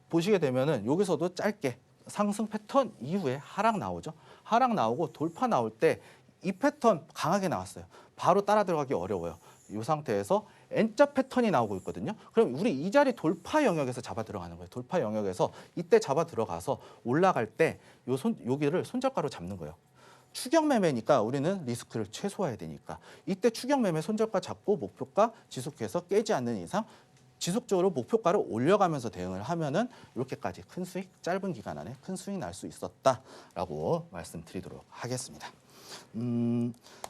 보시게 되면은 여기서도 짧게 상승 패턴 이후에 하락 나오죠. 하락 나오고 돌파 나올 때 이 패턴 강하게 나왔어요. 바로 따라 들어가기 어려워요. 이 상태에서 N자 패턴이 나오고 있거든요. 그럼 우리 이 자리 돌파 영역에서 잡아 들어가는 거예요. 돌파 영역에서 이때 잡아 들어가서 올라갈 때 여기를 손절가로 잡는 거예요. 추격 매매니까 우리는 리스크를 최소화해야 되니까 이때 추격 매매 손절가 잡고 목표가 지속해서 깨지 않는 이상 지속적으로 목표가를 올려가면서 대응을 하면은 이렇게까지 큰 수익 짧은 기간 안에 큰 수익 날 수 있었다라고 말씀드리도록 하겠습니다.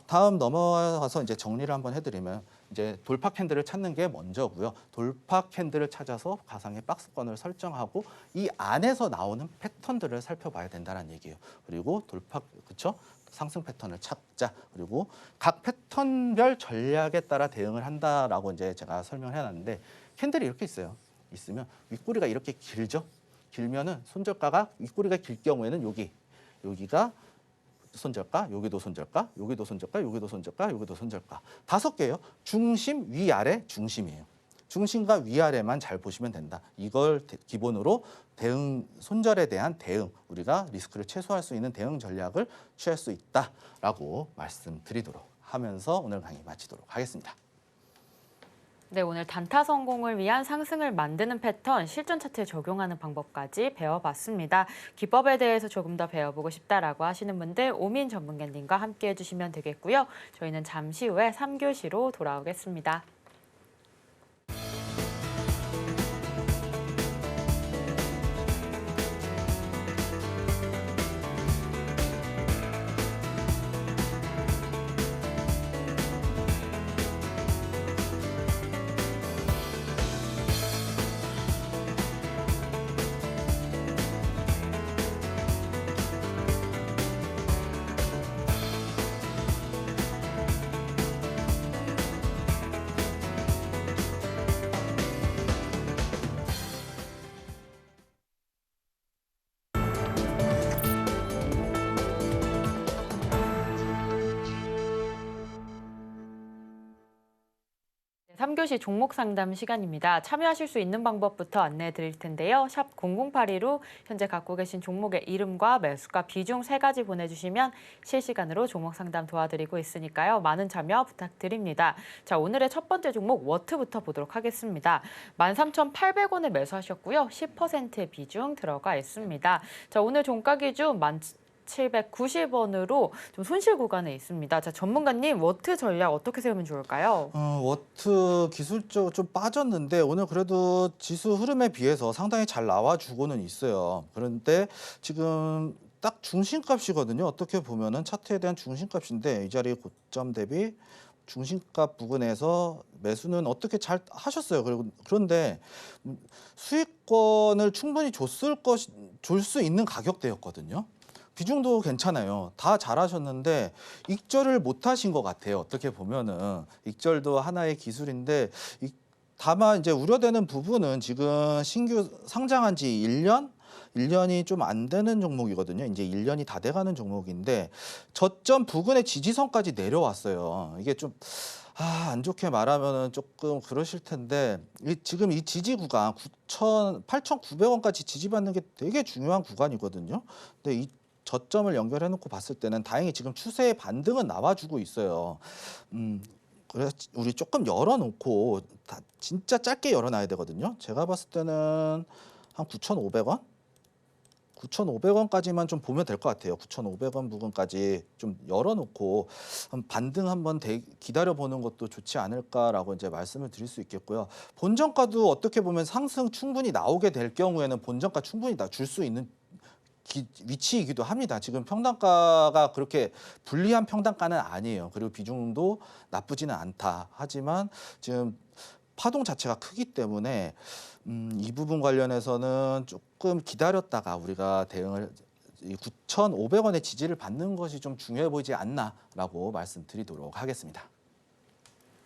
다음 넘어가서 이제 정리를 한번 해드리면 이제 돌파 캔들을 찾는 게 먼저고요. 돌파 캔들을 찾아서 가상의 박스권을 설정하고 이 안에서 나오는 패턴들을 살펴봐야 된다는 얘기예요. 그리고 그렇죠? 상승 패턴을 찾자. 그리고 각 패턴별 전략에 따라 대응을 한다라고 이제 제가 설명을 해놨는데 캔들이 이렇게 있으면 윗꼬리가 이렇게 길죠. 길면은 손절가가 윗꼬리가 길 경우에는 여기가 손절가, 여기도 손절가, 여기도 손절가, 여기도 손절가, 여기도 손절가. 5개예요. 중심, 위아래, 중심이에요. 중심과 위아래만 잘 보시면 된다. 이걸 기본으로 대응, 손절에 대한 대응, 우리가 리스크를 최소화할 수 있는 대응 전략을 취할 수 있다라고 말씀드리도록 하면서 오늘 강의 마치도록 하겠습니다. 네, 오늘 단타 성공을 위한 상승을 만드는 패턴, 실전 차트에 적용하는 방법까지 배워봤습니다. 기법에 대해서 조금 더 배워보고 싶다라고 하시는 분들 오민 전문가님과 함께 해주시면 되겠고요. 저희는 잠시 후에 3교시로 돌아오겠습니다. 네, 3교시 종목 상담 시간입니다. 참여하실 수 있는 방법부터 안내해 드릴 텐데요. 샵 0082로 현재 갖고 계신 종목의 이름과 매수가 비중 3가지 보내주시면 실시간으로 종목 상담 도와드리고 있으니까요. 많은 참여 부탁드립니다. 자, 오늘의 첫 번째 종목 워트부터 보도록 하겠습니다. 13,800원에 매수하셨고요. 10%의 비중 들어가 있습니다. 자, 오늘 종가 기준 790원으로 좀 손실 구간에 있습니다. 자, 전문가님, 워트 전략 어떻게 세우면 좋을까요? 워트 기술적으로 좀 빠졌는데 오늘 그래도 지수 흐름에 비해서 상당히 잘 나와주고는 있어요. 그런데 지금 딱 중심값이거든요. 어떻게 보면은 차트에 대한 중심값인데 이 자리 고점 대비 중심값 부근에서 매수는 어떻게 잘 하셨어요. 그런데 수익권을 충분히 줄 수 있는 가격대였거든요. 비중도 괜찮아요. 다 잘하셨는데 익절을 못 하신 것 같아요. 어떻게 보면은 익절도 하나의 기술인데 다만 이제 우려되는 부분은 지금 신규 상장한 지 1년이 좀 안 되는 종목이거든요. 이제 1년이 다 돼가는 종목인데 저점 부근의 지지선까지 내려왔어요. 이게 좀 안 좋게 말하면은 조금 그러실 텐데 지금 이 지지 구간 8,900원까지 지지받는 게 되게 중요한 구간이거든요. 근데 이 저점을 연결해 놓고 봤을 때는 다행히 지금 추세의 반등은 나와주고 있어요. 그래서 우리 조금 열어놓고 진짜 짧게 열어놔야 되거든요. 제가 봤을 때는 한 9,500원? 9,500원까지만 좀 보면 될 것 같아요. 9,500원 부분까지 좀 열어놓고 반등 한번 기다려보는 것도 좋지 않을까라고 이제 말씀을 드릴 수 있겠고요. 본전가도 어떻게 보면 상승 충분히 나오게 될 경우에는 본전가 충분히 줄 수 있는 위치이기도 합니다. 지금 평단가가 그렇게 불리한 평단가는 아니에요. 그리고 비중도 나쁘지는 않다. 하지만 지금 파동 자체가 크기 때문에 이 부분 관련해서는 조금 기다렸다가 우리가 대응을 9,500원의 지지를 받는 것이 좀 중요해 보이지 않나라고 말씀드리도록 하겠습니다.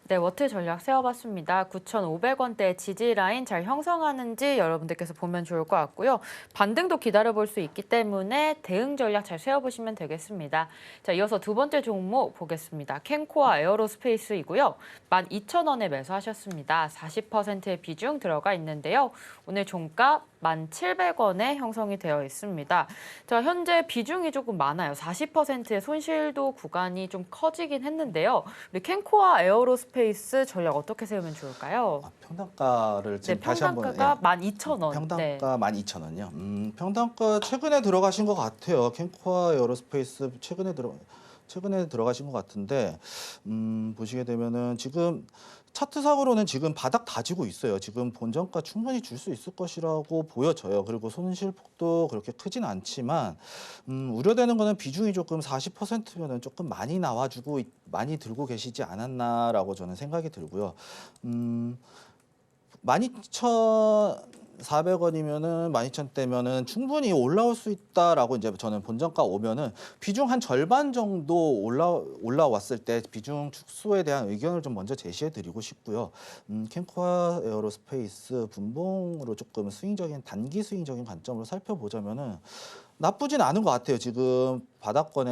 네, 워트 전략 세워봤습니다. 9,500원대 지지 라인 잘 형성하는지 여러분들께서 보면 좋을 것 같고요. 반등도 기다려볼 수 있기 때문에 대응 전략 잘 세워보시면 되겠습니다. 자, 이어서 두 번째 종목 보겠습니다. 캔코아 에어로스페이스이고요. 12,000원에 매수하셨습니다. 40%의 비중 들어가 있는데요. 오늘 종가 1,700원에 형성이 되어 있습니다. 자, 현재 비중이 조금 많아요. 40%의 손실도 구간이 좀 커지긴 했는데요. 우리 캔코아 에어로스페이스 전략 어떻게 세우면 좋을까요? 평단가를 지금 다시 한번 평단가가 12,000원. 평단가 12,000원이요. 평단가 최근에 들어가신 것 같아요. 캔코아 에어로스페이스 최근에 들어가신 것 같은데 보시게 되면은 지금 차트상으로는 지금 바닥 다지고 있어요. 지금 본전가 충분히 줄 수 있을 것이라고 보여져요. 그리고 손실폭도 그렇게 크진 않지만 우려되는 거는 비중이 조금 40%면은 조금 많이 많이 들고 계시지 않았나라고 저는 생각이 들고요. 12,000 12,400원이면은 12,000대면은 충분히 올라올 수 있다라고 이제 저는 본전가 오면은 비중 한 절반 정도 올라왔을 때 비중 축소에 대한 의견을 좀 먼저 제시해 드리고 싶고요. 캠코아 에어로스페이스 분봉으로 조금 단기 스윙적인 관점으로 살펴보자면은 나쁘진 않은 것 같아요. 지금 바닥권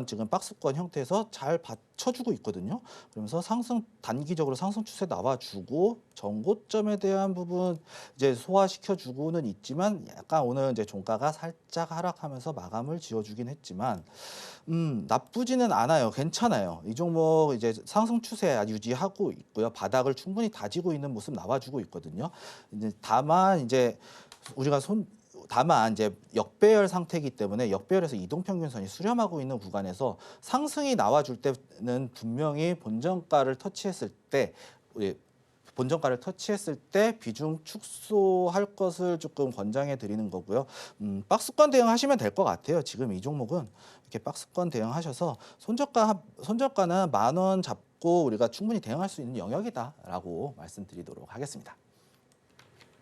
지금 박스권 형태에서 잘 받쳐주고 있거든요. 그러면서 단기적으로 상승 추세 나와주고 전고점에 대한 부분 이제 소화시켜주고는 있지만 약간 오늘 이제 종가가 살짝 하락하면서 마감을 지어주긴 했지만 나쁘지는 않아요. 괜찮아요. 이 종목 이제 상승 추세 유지하고 있고요. 바닥을 충분히 다지고 있는 모습 나와주고 있거든요. 이제 다만 이제 역배열 상태이기 때문에 역배열에서 이동평균선이 수렴하고 있는 구간에서 상승이 나와줄 때는 분명히 본전가를 터치했을 때 비중 축소할 것을 조금 권장해 드리는 거고요. 박스권 대응하시면 될 것 같아요. 지금 이 종목은 이렇게 박스권 대응하셔서 손저가는 10,000원 잡고 우리가 충분히 대응할 수 있는 영역이다라고 말씀드리도록 하겠습니다.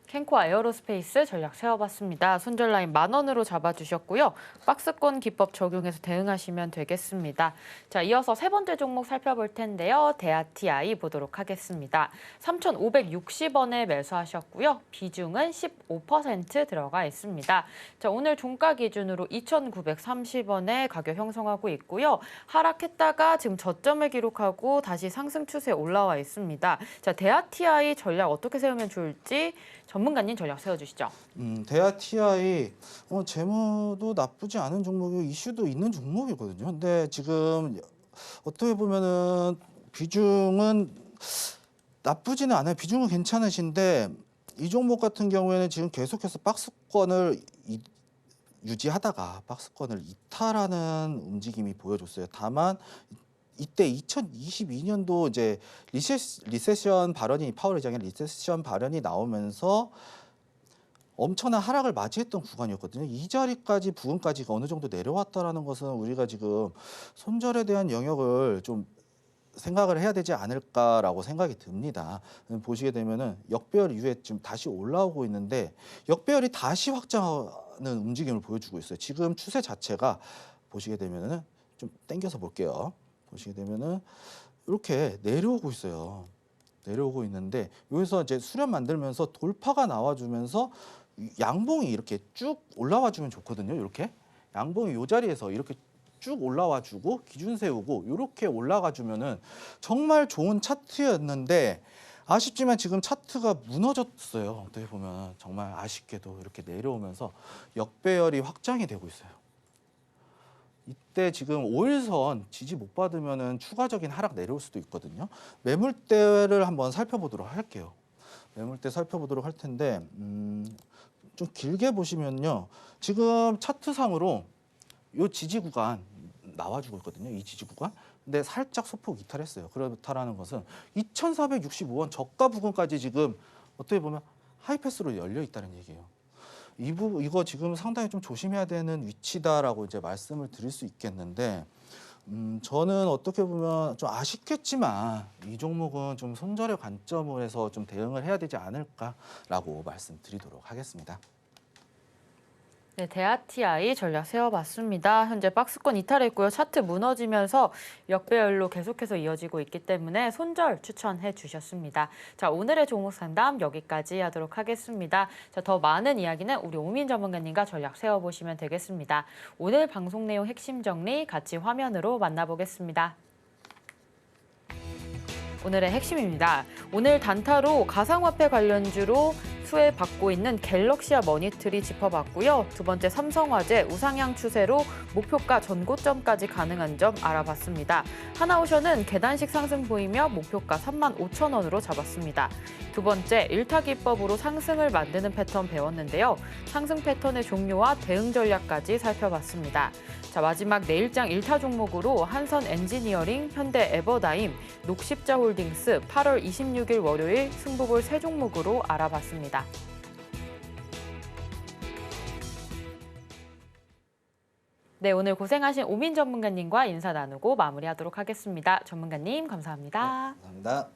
캠코아 에어로스페이스 전략 세워봤습니다. 손절 라인 10,000원으로 잡아주셨고요. 박스권 기법 적용해서 대응하시면 되겠습니다. 자, 이어서 세 번째 종목 살펴볼 텐데요. 대아TI 보도록 하겠습니다. 3,560원에 매수하셨고요. 비중은 15% 들어가 있습니다. 자, 오늘 종가 기준으로 2,930원에 가격 형성하고 있고요. 하락했다가 지금 저점을 기록하고 다시 상승 추세에 올라와 있습니다. 자, 대아TI 전략 어떻게 세우면 좋을지 전문가님 전략 세워주시죠. 대아TI 재무도 나쁘지 않은 종목이고 이슈도 있는 종목이거든요. 근데 지금 어떻게 보면은 비중은 나쁘지는 않아요. 비중은 괜찮으신데 이 종목 같은 경우에는 지금 계속해서 박스권을 유지하다가 박스권을 이탈하는 움직임이 보여줬어요. 다만 이때 2022년도 이제 파월 의장의 리세션 발언이 나오면서 엄청난 하락을 맞이했던 구간이었거든요. 이 부근까지가 어느 정도 내려왔다라는 것은 우리가 지금 손절에 대한 영역을 좀 생각을 해야 되지 않을까라고 생각이 듭니다. 보시게 되면은 역배열 이후에 지금 다시 올라오고 있는데 역배열이 다시 확장하는 움직임을 보여주고 있어요. 지금 추세 자체가 보시게 되면은 좀 당겨서 볼게요. 보시게 되면은 이렇게 내려오고 있어요. 내려오고 있는데 여기서 이제 수렴 만들면서 돌파가 나와주면서 양봉이 이렇게 쭉 올라와주면 좋거든요. 이렇게 양봉이 이 자리에서 이렇게 쭉 올라와주고 기준 세우고 이렇게 올라가주면은 정말 좋은 차트였는데 아쉽지만 지금 차트가 무너졌어요. 어떻게 보면 정말 아쉽게도 이렇게 내려오면서 역배열이 확장이 되고 있어요. 이때 지금 5일선 지지 못 받으면은 추가적인 하락 내려올 수도 있거든요. 매물대를 한번 살펴보도록 할게요. 매물대 살펴보도록 할 텐데 좀 길게 보시면요. 지금 차트상으로 이 지지 구간 나와주고 있거든요. 이 지지 구간. 근데 살짝 소폭 이탈했어요. 그렇다라는 것은 2,465원 저가 부근까지 지금 어떻게 보면 하이패스로 열려 있다는 얘기예요. 이거 지금 상당히 좀 조심해야 되는 위치다라고 이제 말씀을 드릴 수 있겠는데, 저는 어떻게 보면 좀 아쉽겠지만 이 종목은 좀 손절의 관점에서 좀 대응을 해야 되지 않을까라고 말씀드리도록 하겠습니다. 네, 대아TI 전략 세워봤습니다. 현재 박스권 이탈했고요. 차트 무너지면서 역배열로 계속해서 이어지고 있기 때문에 손절 추천해 주셨습니다. 자, 오늘의 종목 상담 여기까지 하도록 하겠습니다. 자, 더 많은 이야기는 우리 오민 전문가님과 전략 세워보시면 되겠습니다. 오늘 방송 내용 핵심 정리 같이 화면으로 만나보겠습니다. 오늘의 핵심입니다. 오늘 단타로 가상화폐 관련주로 수혜받고 있는 갤럭시와 머니트리 짚어봤고요. 두 번째 삼성화재 우상향 추세로 목표가 전고점까지 가능한 점 알아봤습니다. 하나오션은 계단식 상승 보이며 목표가 35,000원으로 잡았습니다. 두 번째 일타기법으로 상승을 만드는 패턴 배웠는데요. 상승 패턴의 종류와 대응 전략까지 살펴봤습니다. 자, 마지막 내일장 1타 종목으로 한선 엔지니어링, 현대 에버다임, 녹십자홀딩스 8월 26일 월요일 승부볼 세 종목으로 알아봤습니다. 네, 오늘 고생하신 오민 전문가님과 인사 나누고 마무리하도록 하겠습니다. 전문가님 감사합니다. 네, 감사합니다.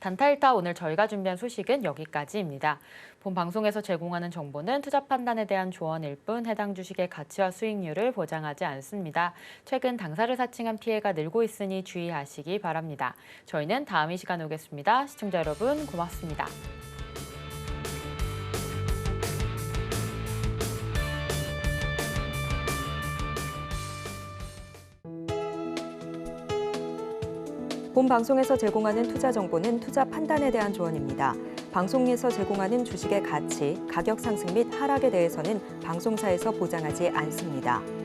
단타일타 오늘 저희가 준비한 소식은 여기까지입니다. 본 방송에서 제공하는 정보는 투자 판단에 대한 조언일 뿐 해당 주식의 가치와 수익률을 보장하지 않습니다. 최근 당사를 사칭한 피해가 늘고 있으니 주의하시기 바랍니다. 저희는 다음 이 시간에 오겠습니다. 시청자 여러분 고맙습니다. 본 방송에서 제공하는 투자 정보는 투자 판단에 대한 조언입니다. 방송에서 제공하는 주식의 가치, 가격 상승 및 하락에 대해서는 방송사에서 보장하지 않습니다.